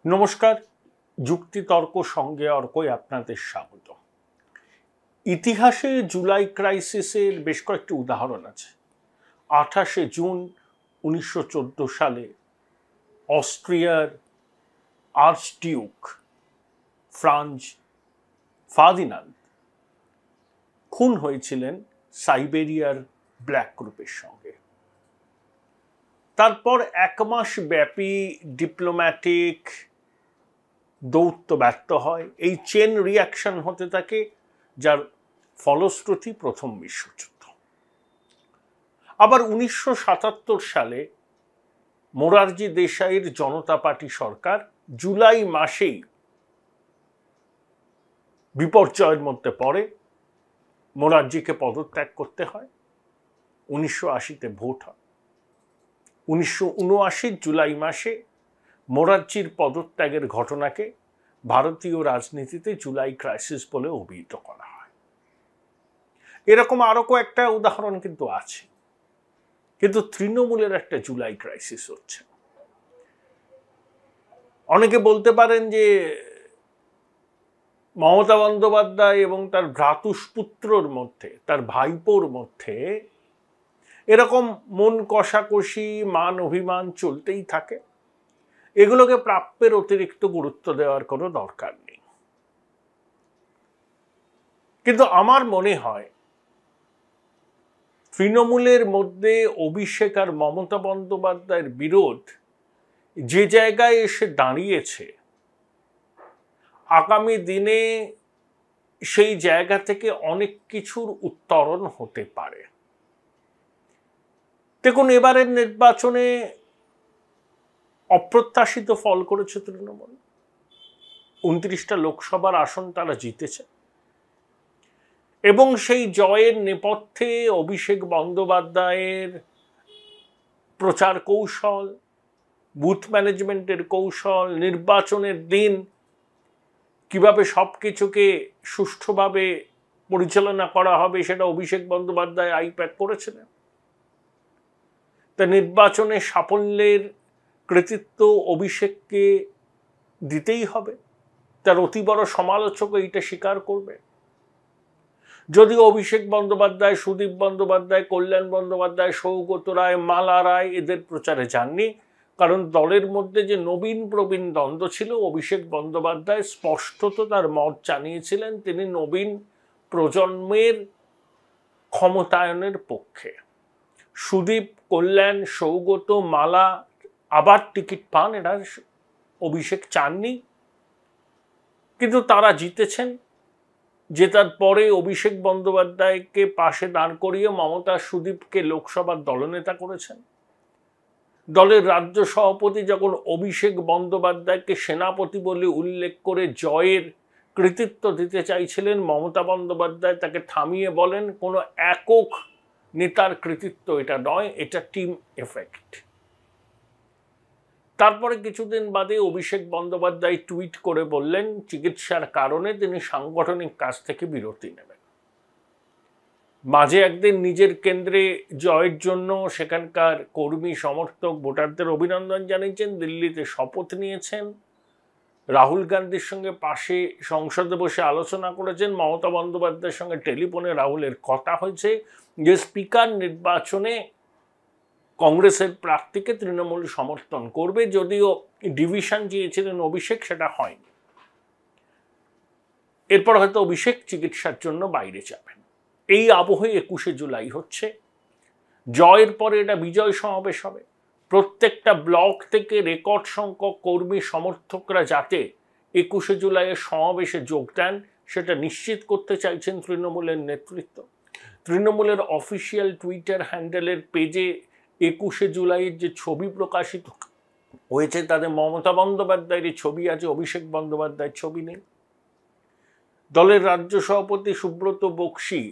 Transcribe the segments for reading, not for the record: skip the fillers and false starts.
নমস্কার, যুক্তিতর্ক সঙ্গে অর্কই আপনাদের স্বাগত। ইতিহাসে জুলাই ক্রাইসিসের বেশ কয়েকটি উদাহরণ আছে। 28শে জুন 1914 সালে অস্ট্রিয়ার আর্চডিউক ফ্রাঞ্জ ফার্দিনান্দ খুন হয়েছিলেন সাইবেরিয়ার ব্ল্যাক গ্রুপের সঙ্গে। তারপর এক মাস ব্যাপী ডিপ্লোম্যাটিক দৌত্য ব্যর্থ হয়, এই চেন রিয়াকশন হতে থাকে, যার ফলশ্রুতি প্রথম বিশ্বযুদ্ধ। আবার 1977 সালে মোরারজি দেশাইয়ের জনতা পার্টি সরকার জুলাই মাসেই বিপর্যয়ের মধ্যে পড়ে, মোরারজিকে পদত্যাগ করতে হয়। 1980-তে ভোট হয়। 1979 জুলাই মাসে মোরারজির পদত্যাগের ঘটনাকে ভারতীয় রাজনীতিতে জুলাই ক্রাইসিস বলে অভিহিত করা হয়। এরকম আরো কয়েকটা উদাহরণ কিন্তু আছে, কিন্তু তৃণমূলের একটা জুলাই ক্রাইসিস হচ্ছে। অনেকে বলতে পারেন যে মমতা বন্দ্যোপাধ্যায় এবং তার ভ্রাতুষ্পুত্রর মধ্যে, তার ভাইপোর মধ্যে এরকম মন কষাকষি, মান অভিমান চলতেই থাকে, এগুলোকে প্রাপ্যের অতিরিক্ত গুরুত্ব দেওয়ার কোনো দরকার নেই। কিন্তু আমার মনে হয় তৃণমূলের মধ্যে অভিষেক আর মমতা বন্দ্যোপাধ্যায়ের বিরোধ যে জায়গায় এসে দাঁড়িয়েছে, আগামী দিনে সেই জায়গা থেকে অনেক কিছুর উত্তরণ হতে পারে। দেখুন, এবারের নির্বাচনে অপ্রত্যাশিত ফল করেছে তৃণমূল। 29টা লোকসভার আসন তারা জিতেছে এবং সেই জয়ের নেপথ্যে অভিষেক বন্দ্যোপাধ্যায়ের প্রচার কৌশল, বুথ ম্যানেজমেন্টের কৌশল, নির্বাচনের দিন কিভাবে সবকিছুকে সুষ্ঠুভাবে পরিচালনা করা হবে সেটা অভিষেক বন্দ্যোপাধ্যায় আইপ্যাক করেছিলেন। তা নির্বাচনে সাফল্যের কৃতিত্ব অভিষেককে দিতেই হবে, তার অতি বড় সমালোচক এইটা স্বীকার করবে। যদিও অভিষেক বন্দ্যোপাধ্যায়, সুদীপ বন্দ্যোপাধ্যায়, কল্যাণ বন্দ্যোপাধ্যায়, সৌগত রায়, মালা রায় এদের প্রচারে যাননি, কারণ দলের মধ্যে যে নবীন প্রবীণ দ্বন্দ্ব ছিল, অভিষেক বন্দ্যোপাধ্যায় স্পষ্টত তার মত জানিয়েছিলেন তিনি নবীন প্রজন্মের ক্ষমতায়নের পক্ষে। সুদীপ, কল্যাণ, সৌগত, মালা আবার টিকিট পান, এটা অভিষেক চাননি, কিন্তু তারা জিতেছেন। জেতার পরে অভিষেক বন্দ্যোপাধ্যায়কে পাশে দাঁড় করিয়ে মমতা সুদীপকে লোকসভার দলনেতা করেছেন। দলের রাজ্য সভাপতি যখন অভিষেক বন্দ্যোপাধ্যায়কে সেনাপতি বলে উল্লেখ করে জয়ের কৃতিত্ব দিতে চাইছিলেন, মমতা বন্দ্যোপাধ্যায় তাকে থামিয়ে বলেন কোনো একক নেতার কৃতিত্ব এটা নয়, এটা টিম এফেক্ট। তারপরে কিছুদিন বাদে অভিষেক বন্দ্যোপাধ্যায় টুইট করে বললেন চিকিৎসার কারণে তিনি সাংগঠনিক কাজ থেকে বিরতি নেবেন। মাঝে একদিন নিজের কেন্দ্রে জয়ের জন্য সেখানকার কর্মী, সমর্থক, ভোটারদের অভিনন্দন জানিয়েছেন, দিল্লিতে শপথ নিয়েছেন, রাহুল গান্ধীর সঙ্গে পাশে সংসদে বসে আলোচনা করেছেন, মমতা বন্দ্যোপাধ্যায়ের সঙ্গে টেলিফোনে রাহুলের কথা হয়েছে যে স্পিকার নির্বাচনে কংগ্রেসের প্রার্থীকে তৃণমূল সমর্থন করবে। যদিও ডিভিশন চেয়েছিলেন অভিষেক, সেটা হয়নি। এরপর হয়তো অভিষেক চিকিৎসার জন্য বাইরে যাবেন। এই আবহে 21শে জুলাই হচ্ছে। জয়ের পরে এটা বিজয় সমাবেশ হবে। প্রত্যেকটা ব্লক থেকে রেকর্ড সংখ্যক কর্মী সমর্থকরা যাতে 21শে জুলাইয়ের সমাবেশে যোগ দেন সেটা নিশ্চিত করতে চাইছেন তৃণমূলের নেতৃত্ব। তৃণমূলের অফিসিয়াল টুইটার হ্যান্ডেলের পেজে 21শে জুলাইয়ের যে ছবি প্রকাশিত হয়েছে তাদের মমতা বন্দ্যোপাধ্যায়ের ছবি আছে, অভিষেক বন্দ্যোপাধ্যায়ের ছবি নেই। দলের রাজ্য সভাপতি সুব্রত বক্সি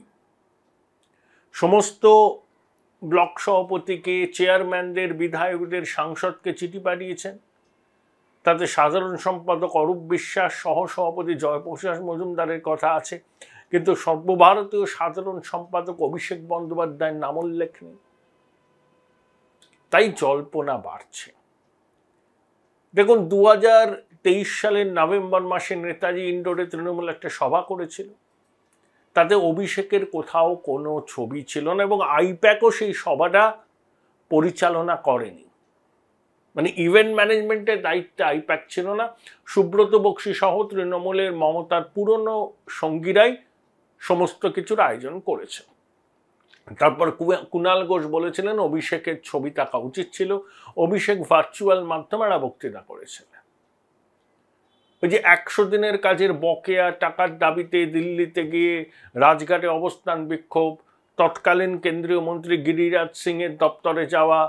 সমস্ত ব্লক সভাপতিকে, চেয়ারম্যানদের, বিধায়কদের, সাংসদকে চিঠি পাঠিয়েছেন। তাতে সাধারণ সম্পাদক অরূপ বিশ্বাস, সহসভাপতি জয়প্রকাশ মজুমদারের কথা আছে, কিন্তু সর্বভারতীয় সাধারণ সম্পাদক অভিষেক বন্দ্যোপাধ্যায়ের নাম উল্লেখ নেই। তাই জল্পনা বাড়ছে। দেখুন, সালের নভেম্বর মাসে নেতাজি ইন্ডোরে তৃণমূল একটা সভা করেছিল, তাতে অভিষেকের কোথাও কোনো ছবি ছিল না এবং আইপ্যাকও সেই সভাটা পরিচালনা করেনি। মানে ইভেন্ট ম্যানেজমেন্টের দায়িত্বে আইপ্যাক ছিল না, সুব্রত বক্সী সহ তৃণমূলের মমতার পুরনো সঙ্গীরাই সমস্ত কিছুর আয়োজন করেছে। তারপর কুণাল ঘোষ বলেছিলেন অভিষেকের ছবি থাকা উচিত ছিল, অভিষেক ভার্চুয়াল মাধ্যমে একটা বক্তৃতা করেছিলেন। ওই যে 100 দিনের কাজের বকেয়া টাকার দাবিতে দিল্লিতে গিয়ে রাজঘাটে অবস্থান বিক্ষোভ, তৎকালীন কেন্দ্রীয় মন্ত্রী গিরিরাজ সিং এর দপ্তরে যাওয়া,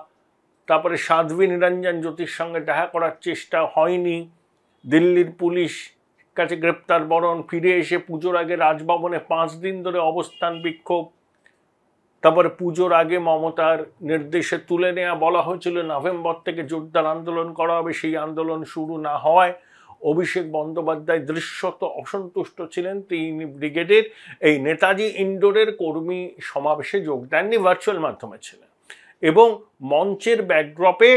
তারপরে সাধ্বী নিরঞ্জন জ্যোতির সঙ্গে দেখা করার চেষ্টা হয়নি, দিল্লির পুলিশ কাছে গ্রেপ্তার বরণ, ফিরে এসে পুজোর আগে রাজভবনে 5 দিন ধরে অবস্থান বিক্ষোভ, তারপরে পুজোর আগে মমতার নির্দেশে তুলে নেওয়া, বলা হয়েছিল নভেম্বর থেকে জোরদার আন্দোলন করা হবে, সেই আন্দোলন শুরু না হওয়ায় অভিষেক বন্দ্যোপাধ্যায় দৃশ্যত অসন্তুষ্ট ছিলেন। তিনি ব্রিগেডের এই নেতাজি ইন্ডোরের কর্মী সমাবেশে যোগ দেননি, ভার্চুয়াল মাধ্যমে ছিলেন এবং মঞ্চের ব্যাকড্রপে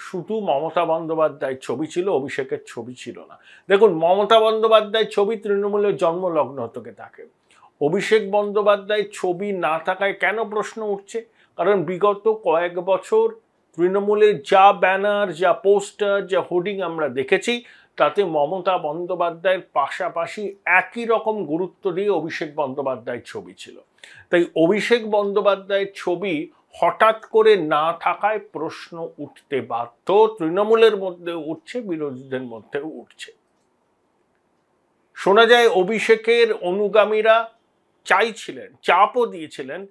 শুধু মমতা বন্দ্যোপাধ্যায়ের ছবি ছিল, অভিষেকের ছবি ছিল না। দেখুন, মমতা বন্দ্যোপাধ্যায়ের ছবি তৃণমূলের জন্মলগ্ন থেকে থাকে, অভিষেক বন্দ্যোপাধ্যায়ের ছবি না থাকায় কেন প্রশ্ন উঠছে? কারণ বিগত কয়েক বছর তৃণমূলের যা ব্যানার, যা পোস্টার, যা হোর্ডিং আমরা দেখেছি, তাতে মমতা বন্দ্যোপাধ্যায়ের পাশাপাশি একই রকম গুরুত্ব দিয়ে অভিষেক বন্দ্যোপাধ্যায়ের ছবি ছিল। তাই অভিষেক বন্দ্যোপাধ্যায়ের ছবি হঠাৎ করে না থাকায় প্রশ্ন উঠতে বাধ্য, তৃণমূলের মধ্যে উঠছে, বিরোধীদের মধ্যেও উঠছে। শোনা যায় অভিষেকের অনুগামীরা চাইছিলেন, চাপও দিয়েছিলেন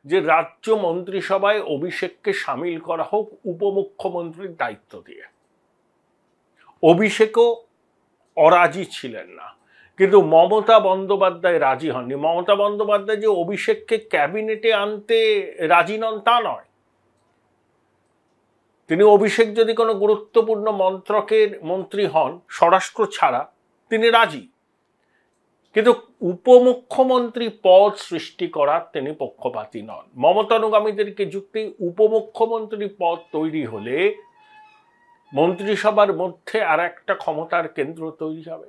যে রাজ্য মন্ত্রিসভায় অভিষেককে সামিল করা হোক উপমুখ্যমন্ত্রীর দায়িত্ব দিয়ে। অভিষেকও অরাজি ছিলেন না, কিন্তু মমতা বন্দ্যোপাধ্যায় রাজি হননি। মমতা বন্দ্যোপাধ্যায় যে অভিষেককে ক্যাবিনেটে আনতে রাজি নন তা নয়, তিনি অভিষেক যদি কোনো গুরুত্বপূর্ণ মন্ত্রকের মন্ত্রী হন স্বরাষ্ট্র ছাড়া, তিনি রাজি, কিন্তু উপমুখ্যমন্ত্রী পদ সৃষ্টি করার তিনি পক্ষপাতী নন। মমতা অনুগামীদেরকে যুক্তি, উপমুখ্যমন্ত্রী পদ তৈরি হলে মন্ত্রিসভার মধ্যে আর একটা ক্ষমতার কেন্দ্র তৈরি হবে।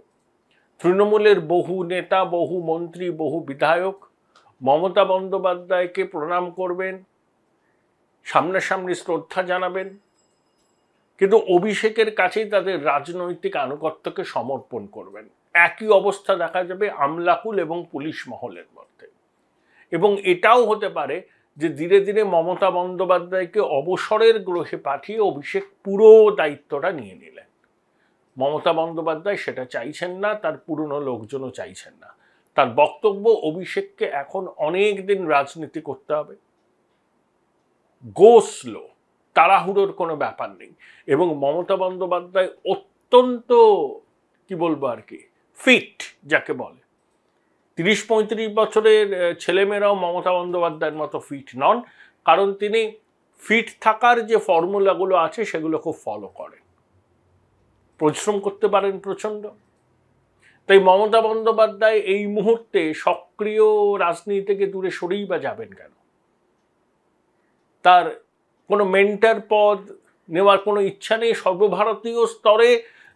তৃণমূলের বহু নেতা, বহু মন্ত্রী, বহু বিধায়ক মমতা বন্দ্যোপাধ্যায়কে প্রণাম করবেন, সামনাসামনি শ্রদ্ধা জানাবেন, কিন্তু অভিষেকের কাছেই তাদের রাজনৈতিক আনুগত্যকে সমর্পণ করবেন। একই অবস্থা দেখা যাবে আমলাকুল এবং পুলিশ মহলের মধ্যে। এবং এটাও হতে পারে যে ধীরে ধীরে মমতা বন্দ্যোপাধ্যায়কে অবসরের গ্রহে পাঠিয়ে অভিষেক পুরো দায়িত্বটা নিয়ে নিলেন। মমতা বন্দ্যোপাধ্যায় সেটা চাইছেন না, তার পুরনো লোকজনও চাইছেন না। তার বক্তব্য, অভিষেককে এখন অনেক দিন রাজনীতি করতে হবে, গো স্লো, তাড়াহুড়োর কোনো ব্যাপার নেই। এবং মমতা বন্দ্যোপাধ্যায় অত্যন্ত, কি বলবো আর কি, ফিট যাকে বলে। 30-35 বছরের ছেলেমেয়েরাও মমতা বন্দ্যোপাধ্যায়ের মতো ফিট নন, কারণ তিনি ফিট থাকার যে ফর্মুলাগুলো আছে সেগুলো খুব ফলো করেন, পরিশ্রম করতে পারেন প্রচণ্ড। তাই মমতা বন্দ্যোপাধ্যায় এই মুহূর্তে সক্রিয় রাজনীতি থেকে দূরে সরেই বা যাবেন কেন? তার কোনো মেন্টর পদ নেওয়ার কোনো ইচ্ছা নেই। সর্বভারতীয় স্তরে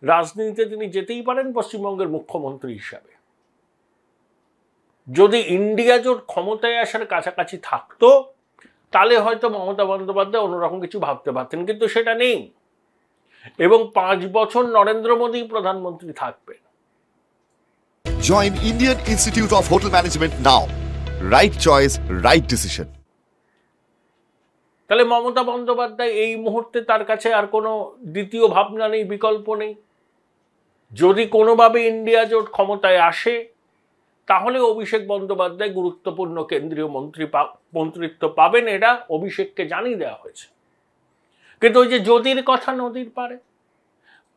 রাজনীতিতে তিনি যেতেই পারেন পশ্চিমবঙ্গের মুখ্যমন্ত্রী হিসাবে। যদি ইন্ডিয়া জোট ক্ষমতায় আসার কাছাকাছি থাকতো তাহলে হয়তো মমতা বন্দ্যোপাধ্যায় অন্যরকম কিছু ভাবতে পারতেন, কিন্তু সেটা নেই। এবং 5 বছর নরেন্দ্র মোদী প্রধানমন্ত্রী থাকবেন। Join Indian Institute of Hotel Management now. Right choice, right decision. তাহলে মমতা বন্দ্যোপাধ্যায় এই মুহূর্তে তার কাছে আর কোনো দ্বিতীয় ভাবনা নেই, বিকল্প নেই। যদি কোনোভাবে ইন্ডিয়া জোট ক্ষমতায় আসে তাহলে অভিষেক বন্দ্যোপাধ্যায় গুরুত্বপূর্ণ কেন্দ্রীয় মন্ত্রিত্ব পাবেন, এটা অভিষেককে জানিয়ে দেওয়া হয়েছে। কিন্তু ওই যে যদির কথা নদীর পারে,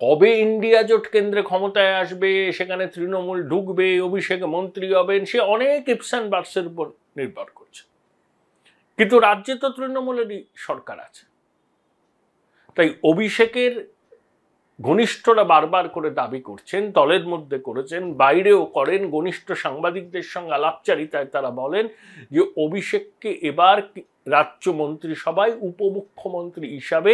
কবে ইন্ডিয়া জোট কেন্দ্রে ক্ষমতায় আসবে, সেখানে তৃণমূল ঢুকবে, অভিষেক মন্ত্রী হবেন, সে অনেক ইপস অ্যান্ড বাটসের উপর নির্ভর করছে। কিন্তু রাজ্যে তো তৃণমূলেরই সরকার আছে। তাই অভিষেকের ঘনিষ্ঠরা বারবার করে দাবি করছেন, দলের মধ্যে করেছেন, বাইরেও করেন, ঘনিষ্ঠ সাংবাদিকদের সঙ্গে আলাপচারিতায় তারা বলেন যে অভিষেককে এবার রাজ্য মন্ত্রিসভায় উপমুখ্যমন্ত্রী হিসাবে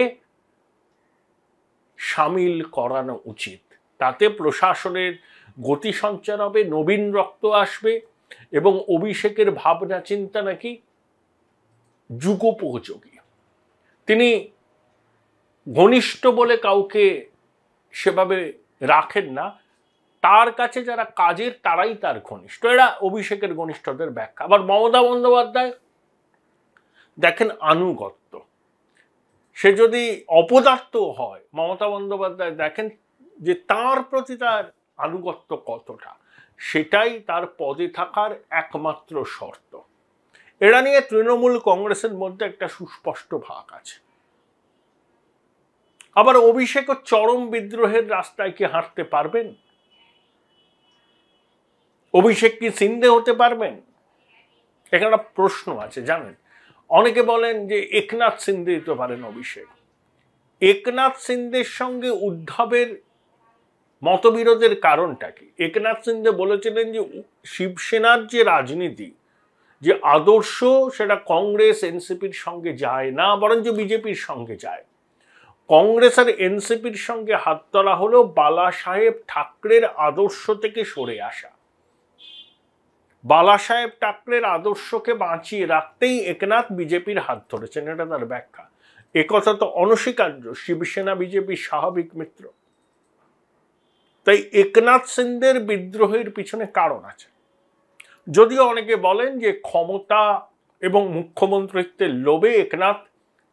সামিল করানো উচিত। তাতে প্রশাসনের গতি সঞ্চার হবে, নবীন রক্ত আসবে এবং অভিষেকের ভাবনা চিন্তা নাকি যুগোপযোগী। তিনি ঘনিষ্ঠ বলে কাউকে সেভাবে রাখেন না, তার কাছে যারা কাজের তারাই তার ঘনিষ্ঠ। এরা অভিষেকের ঘনিষ্ঠদের ব্যাখ্যা। আবার মমতা বন্দ্যোপাধ্যায় দেখেন আনুগত্য, সে যদি অপদার্থ হয়, মমতা বন্দ্যোপাধ্যায় দেখেন যে তার প্রতি তার আনুগত্য কতটা, সেটাই তার পদে থাকার একমাত্র শর্ত। এরা নিয়ে তৃণমূল কংগ্রেসের মধ্যে একটা সুস্পষ্ট ভাগ আছে। আবার অভিষেকও চরম বিদ্রোহের রাস্তায় কি হাঁটতে পারবেন? অভিষেক কি সিন্ধে হতে পারবেন? এখানে একটা প্রশ্ন আছে জানেন। অনেকে বলেন যে একনাথ সিন্ধে দিতে পারেন অভিষেক। একনাথ সিন্ধের সঙ্গে উদ্ধবের মতবিরোধের কারণটা কি? একনাথ সিন্ধে বলেছিলেন যে শিবসেনার যে রাজনীতি, যে আদর্শ, সেটা কংগ্রেস এনসিপির সঙ্গে যায় না, বরঞ্চ বিজেপির সঙ্গে যায়। কংগ্রেস আর এনসিপির সঙ্গে হাত ধরা হলো বালা সাহেব ঠাকরের আদর্শ থেকে সরে আসা। বালা সাহেব ঠাকরের আদর্শকে বাঁচিয়ে রাখতেই একনাথ বিজেপির হাত ধরেছেন, এটা তার ব্যাখ্যা। একথা তো অনস্বীকার্য, শিবসেনা বিজেপির স্বাভাবিক মিত্র। তাই একনাথ সিন্ধের বিদ্রোহের পিছনে কারণ আছে। যদিও অনেকে বলেন যে ক্ষমতা এবং মুখ্যমন্ত্রিত্বের লোভে একনাথ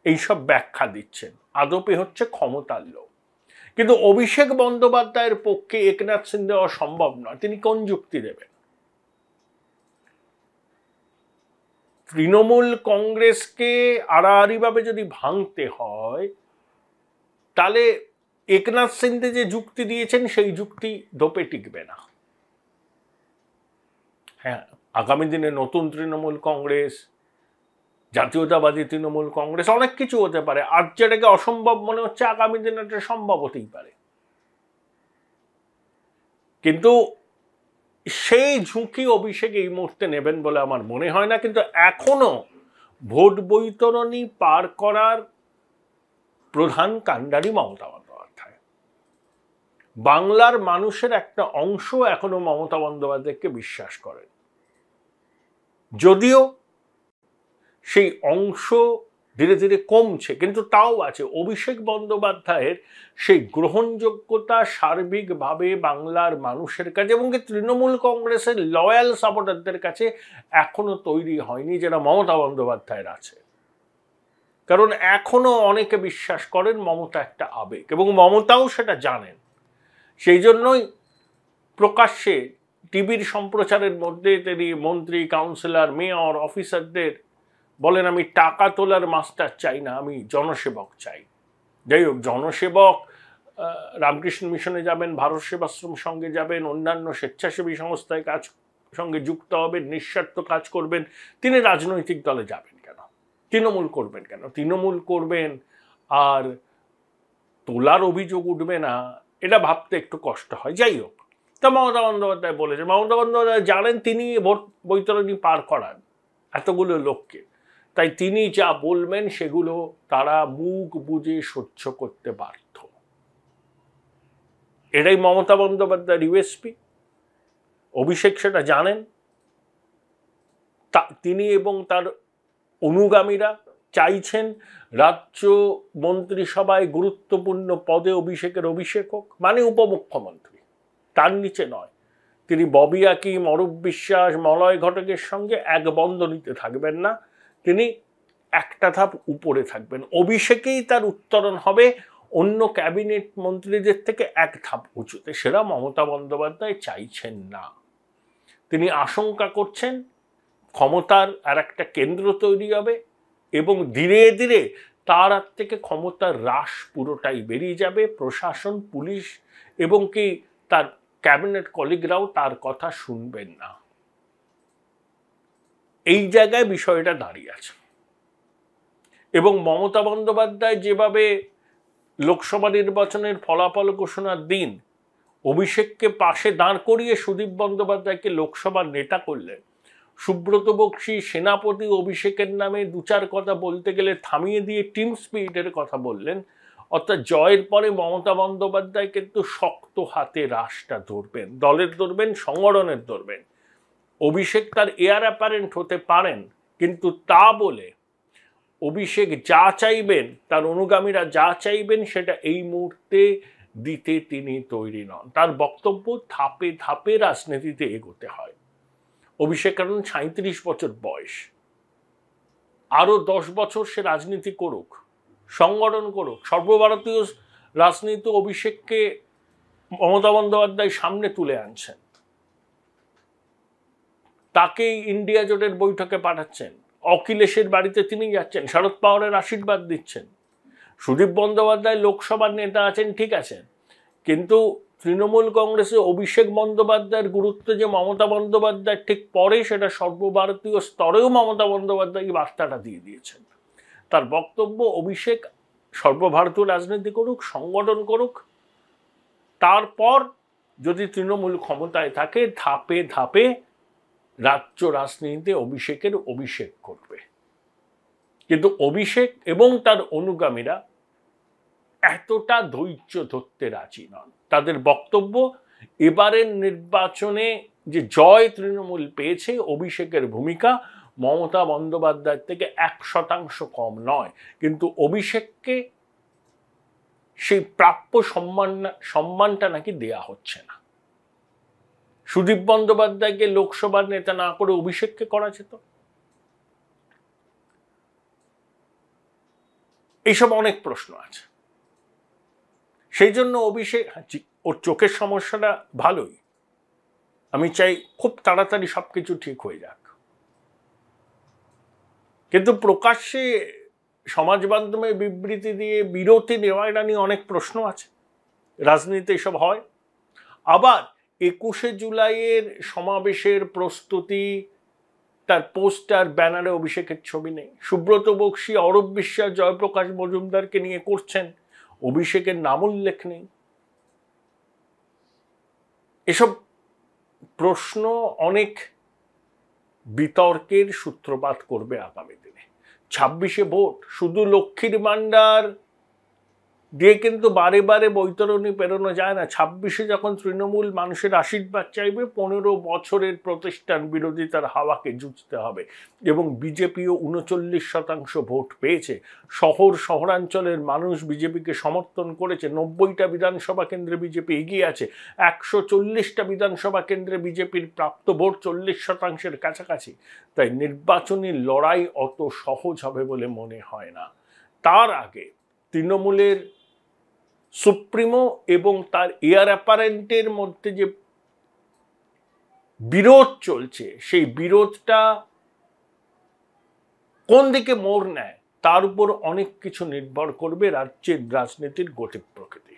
এইসব ব্যাখ্যা দিচ্ছেন, আদপে হচ্ছে ক্ষমতার লোভ। কিন্তু অভিষেক বন্দ্যোপাধ্যায়ের পক্ষে একনাথ সিন্ধে অসম্ভব নয়। তিনি কোন যুক্তি দেবেন? তৃণমূল কংগ্রেসকে আড়াআড়িভাবে যদি ভাঙতে হয়, তাহলে একনাথ সিন্ধে যে যুক্তি দিয়েছেন সেই যুক্তি দোপে টিকবে না। হ্যাঁ, আগামী দিনে নতুন তৃণমূল কংগ্রেস, জাতীয়তাবাদী তৃণমূল কংগ্রেস, অনেক কিছু হতে পারে। আজ যেটাকে অসম্ভব মনে হচ্ছে, আগামী দিনে এটা সম্ভব হতেই পারে। কিন্তু সেই ঝুঁকি অভিষেক এই মুহূর্তে নেবেন বলে আমার মনে হয় না। কিন্তু এখনো ভোট বৈতরণী পার করার প্রধান কাণ্ডারি মমতা বন্দ্যোপাধ্যায়। বাংলার মানুষের একটা অংশ এখনো মমতা বন্দ্যোপাধ্যায়কে বিশ্বাস করেন, যদিও সেই অংশ ধীরে ধীরে কমছে, কিন্তু তাও আছে। অভিষেক বন্দ্যোপাধ্যায়ের সেই গ্রহণযোগ্যতা সার্বিকভাবে বাংলার মানুষের কাছে এবং তৃণমূল কংগ্রেসের লয়াল সাপোর্টারদের কাছে এখনো তৈরি হয়নি, যেটা মমতা বন্দ্যোপাধ্যায়ের আছে। কারণ এখনো অনেকে বিশ্বাস করেন মমতা একটা আবেগ, এবং মমতাও সেটা জানেন। সেই জন্যই প্রকাশ্যে টিভির সম্প্রচারের মধ্যে তিনি মন্ত্রী, কাউন্সিলর, মেয়র, অফিসারদের বলেন, আমি টাকা তোলার মাস্টার চাই না, আমি জনসেবক চাই। যাই হোক, জনসেবক রামকৃষ্ণ মিশনে যাবেন, ভারত সেবাশ্রম সঙ্গে যাবেন, অন্যান্য স্বেচ্ছাসেবী সংস্থায় কাজ সঙ্গে যুক্ত হবেন, নিঃস্বার্থ কাজ করবেন। তিনি রাজনৈতিক দলে যাবেন কেন? তৃণমূল করবেন কেন? তৃণমূল করবেন আর তোলার অভিযোগ উঠবে না, এটা ভাবতে একটু কষ্ট হয়। যাই হোক, তা মমতা বন্দ্যোপাধ্যায় বলেছে, মমতা বন্দ্যোপাধ্যায় জানেন তিনি ভোট বৈতরণী পার করান এতগুলো লোককে, তাই তিনি যা বলবেন সেগুলো তারা মুখ বুজে সহ্য করতে বাধ্য। এটাই মমতা বন্দ্যোপাধ্যায়ের ইউএসপি। অভিষেক সেটা জানেন। তিনি এবং তার অনুগামীরা চাইছেন রাজ্য মন্ত্রিসভায় গুরুত্বপূর্ণ পদে অভিষেক হোক, মানে উপমুখ্যমন্ত্রী, তার নিচে নয়। তিনি ববি হাকিম, অরূপ বিশ্বাস, মলয় ঘটকের সঙ্গে এক বন্ধনীতে থাকবেন না, তিনি একটা ধাপ উপরে থাকবেন। অভিষেকেই তার উত্তরণ হবে অন্য ক্যাবিনেট মন্ত্রীদের থেকে এক ধাপ উঁচুতে। সেটা মমতা বন্দ্যোপাধ্যায় চাইছেন না। তিনি আশঙ্কা করছেন ক্ষমতার আর একটা কেন্দ্র তৈরি হবে এবং ধীরে ধীরে তার হাত থেকে ক্ষমতার হ্রাস পুরোটাই বেরিয়ে যাবে। প্রশাসন, পুলিশ এবং কি তার ক্যাবিনেট কলিগরাও তার কথা শুনবেন না। এই জায়গায় বিষয়টা দাঁড়িয়ে আছে। এবং মমতা বন্দ্যোপাধ্যায় যেভাবে লোকসভা নির্বাচনের ফলাফল ঘোষণার দিন অভিষেককে পাশে দাঁড় করিয়ে সুদীপ বন্দ্যোপাধ্যায়কে লোকসভার নেতা করলেন, সুব্রত বক্সী সেনাপতি অভিষেকের নামে দু চার কথা বলতে গেলে থামিয়ে দিয়ে টিম স্পিরিটের কথা বললেন, অর্থাৎ জয়ের পরে মমতা বন্দ্যোপাধ্যায় কিন্তু শক্ত হাতে রাশটা ধরবেন, দলের ধরবেন, সংগঠনের ধরবেন। অভিষেক তার এয়ার অ্যাপারেন্ট হতে পারেন, কিন্তু তা বলে অভিষেক যা চাইবেন, তার অনুগামীরা যা চাইবেন, সেটা এই মুহূর্তে দিতে তিনি তৈরি নন। তার বক্তব্য ধাপে ধাপে রাজনীতিতে এগোতে হয়। অভিষেক কারণ 37 বছর বয়স, আরো 10 বছর সে রাজনীতি করুক, সংগঠন করুক। সর্বভারতীয় রাজনীতি অভিষেককে মমতা বন্দ্যোপাধ্যায় সামনে তুলে আনছেন, তাকেই ইন্ডিয়া জোটের বৈঠকে পাঠাচ্ছেন, অখিলেশের বাড়িতে তিনি যাচ্ছেন, শরদ পাওয়ারের আশীর্বাদ দিচ্ছেন। সুদীপ বন্দ্যোপাধ্যায় লোকসভার নেতা আছেন, ঠিক আছে, কিন্তু তৃণমূল কংগ্রেসে অভিষেক বন্দ্যোপাধ্যায়ের গুরুত্ব যে মমতা বন্দ্যোপাধ্যায়ের ঠিক পরে, সেটা সর্বভারতীয় স্তরেও মমতা বন্দ্যোপাধ্যায় বার্তাটা দিয়ে দিয়েছেন। তার বক্তব্য অভিষেক সর্বভারতীয় রাজনীতি করুক, সংগঠন করুক, তারপর যদি তৃণমূল ক্ষমতায় থাকে ধাপে ধাপে রাজ্য রাজনীতিতে অভিষেকের অভিষেক করবে। কিন্তু অভিষেক এবং তার অনুগামীরা এতটা ধৈর্য ধরতে রাজি নন। তাদের বক্তব্য এবারের নির্বাচনে যে জয় তৃণমূল পেয়েছে, অভিষেকের ভূমিকা মমতা বন্দ্যোপাধ্যায়ের থেকে 1% কম নয়, কিন্তু অভিষেককে সেই প্রাপ্য সম্মানটা নাকি দেয়া হচ্ছে না। সুদীপ বন্দ্যোপাধ্যায়কে লোকসভার নেতা না করে অভিষেককে করা যেত। এইসব অনেক প্রশ্ন আছে। সেই জন্য অভিষেক, ওর চোখের সমস্যাটা ভালোই, আমি চাই খুব তাড়াতাড়ি সবকিছু ঠিক হয়ে যাক, কিন্তু প্রকাশ্যে সমাজ মাধ্যমে বিবৃতি দিয়ে বিরতি নেওয়া, এটা নিয়ে অনেক প্রশ্ন আছে। রাজনীতিতে এসব হয়। আবার 21শে জুলাইয়ের সমাবেশের প্রস্তুতি, তার পোস্টার ব্যানারে অভিষেকের ছবি নেই। সুব্রত বক্সী, অরূপ বিশ্বাস, জয়প্রকাশ মজুমদারকে নিয়ে করছেন, অভিষেকের নাম উল্লেখ নেই। এসব প্রশ্ন অনেক বিতর্কের সূত্রপাত করবে আগামী দিনে। 26শে ভোট, শুধু লক্ষ্মীর ভাণ্ডার দিয়ে কিন্তু বারে বারে বৈতরণী পেরোনো যায় না। 26শে যখন তৃণমূল মানুষের আশীর্বাদ চাইবে, 15 বছরের প্রতিষ্ঠান বিরোধিতার হাওয়াকে জুঝতে হবে। এবং বিজেপিও 39% ভোট পেয়েছে। শহরাঞ্চলের মানুষ বিজেপিকে সমর্থন করেছে। 90টা বিধানসভা কেন্দ্রে বিজেপি এগিয়ে আছে। 140টা বিধানসভা কেন্দ্রে বিজেপির প্রাপ্ত ভোট 40%-এর কাছাকাছি। তাই নির্বাচনী লড়াই অত সহজ হবে বলে মনে হয় না। তার আগে তৃণমূলের সুপ্রিমো এবং তার এয়ার অ্যাপারেন্টের মধ্যে যে বিরোধ চলছে, সেই বিরোধটা কোন দিকে মোড় নেয়, তার উপর অনেক কিছু নির্ভর করবে রাজ্যের রাজনীতির গতি প্রকৃতি।